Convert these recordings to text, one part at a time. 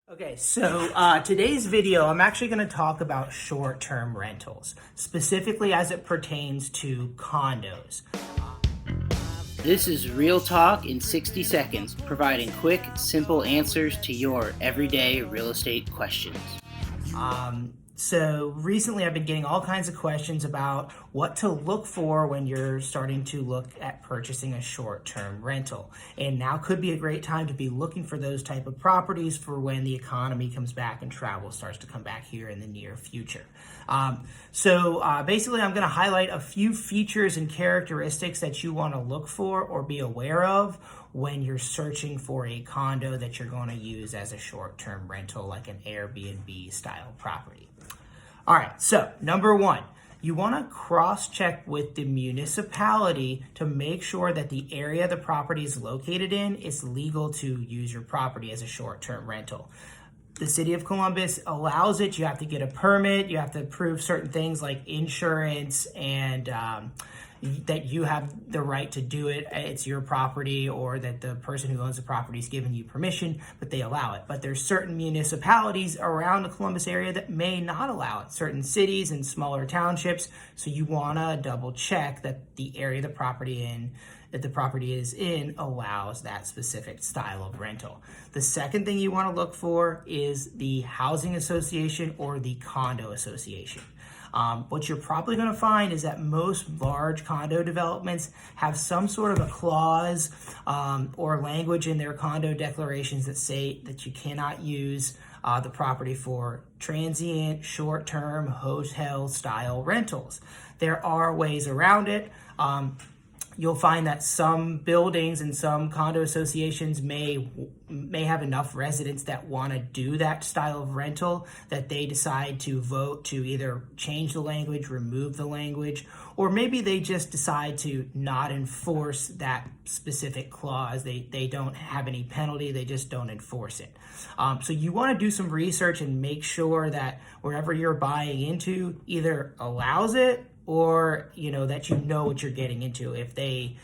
Okay, so today's video, I'm actually going to talk about short-term rentals, specifically as it pertains to condos. This is Real Talk in 60 seconds, providing quick, simple answers to your everyday real estate questions. So recently I've been getting all kinds of questions about what to look for when you're starting to look at purchasing a short-term rental. And now could be a great time to be looking for those type of properties for when the economy comes back and travel starts to come back here in the near future. Basically I'm going to highlight a few features and characteristics that you want to look for or be aware of when you're searching for a condo that you're going to use as a short-term rental, like an Airbnb style property. All right, so number one, you want to cross-check with the municipality to make sure that the area the property is located in is legal to use your property as a short-term rental. The city of Columbus allows it. You have to get a permit. You have to prove certain things like insurance and that you have the right to do it. It's your property, or that the person who owns the property is giving you permission, but they allow it. But there's certain municipalities around the Columbus area that may not allow it, certain cities and smaller townships. So you want to double check that the area the property is in allows that specific style of rental. The second thing you want to look for is the housing association or the condo association. What you're probably going to find is that most large condo developments have some sort of a clause or language in their condo declarations that say that you cannot use the property for transient, short-term, hotel-style rentals. There are ways around it. You'll find that some buildings and some condo associations may have enough residents that want to do that style of rental that they decide to vote to either change the language, remove the language, or maybe they just decide to not enforce that specific clause. They don't have any penalty, they just don't enforce it. So you want to do some research and make sure that wherever you're buying into either allows it, or that you know what you're getting into. If they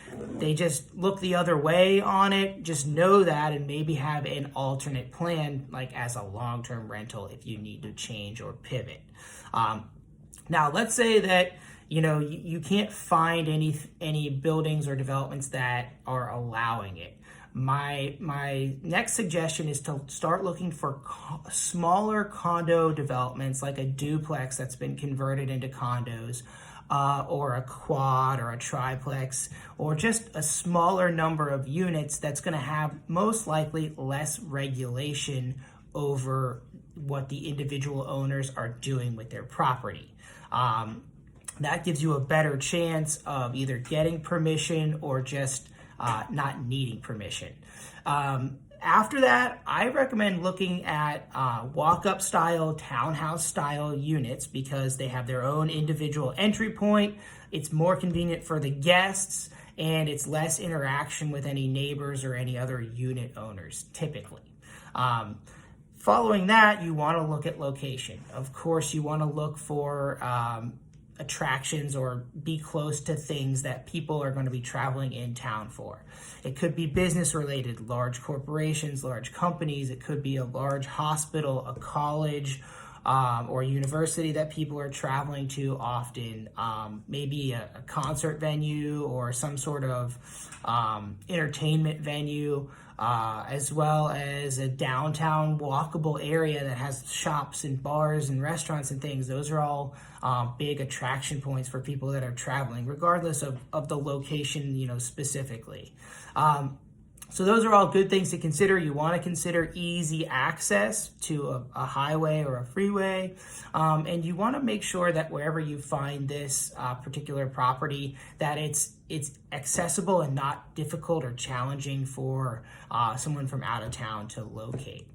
just look the other way on it, just know that, and maybe have an alternate plan, like as a long-term rental if you need to change or pivot. Now let's say that you can't find any buildings or developments that are allowing it. My next suggestion is to start looking for smaller condo developments, like a duplex that's been converted into condos, or a quad or a triplex, or just a smaller number of units that's going to have most likely less regulation over what the individual owners are doing with their property. That gives you a better chance of either getting permission or just not needing permission. After that, I recommend looking at walk-up style, townhouse style units because they have their own individual entry point. It's more convenient for the guests, and it's less interaction with any neighbors or any other unit owners, typically. Following that, you want to look at location. Of course, you want to look for attractions or be close to things that people are going to be traveling in town for. It could be business related, large corporations, large companies. It could be a large hospital, a college, or university that people are traveling to often. Maybe a concert venue or some sort of entertainment venue, as well as a downtown walkable area that has shops and bars and restaurants and things. Those are all big attraction points for people that are traveling, regardless of the location, specifically. So those are all good things to consider. You want to consider easy access to a highway or a freeway. And you want to make sure that wherever you find this particular property, that it's accessible and not difficult or challenging for someone from out of town to locate.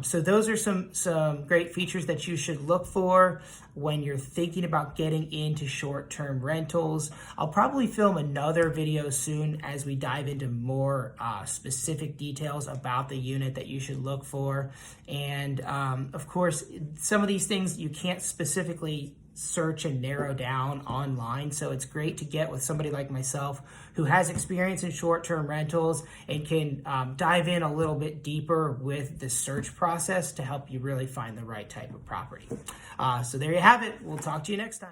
So those are some great features that you should look for when you're thinking about getting into short-term rentals. I'll probably film another video soon as we dive into more specific details about the unit that you should look for. And of course, some of these things you can't specifically search and narrow down online. So it's great to get with somebody like myself who has experience in short-term rentals and can dive in a little bit deeper with the search process to help you really find the right type of property. So there you have it. We'll talk to you next time.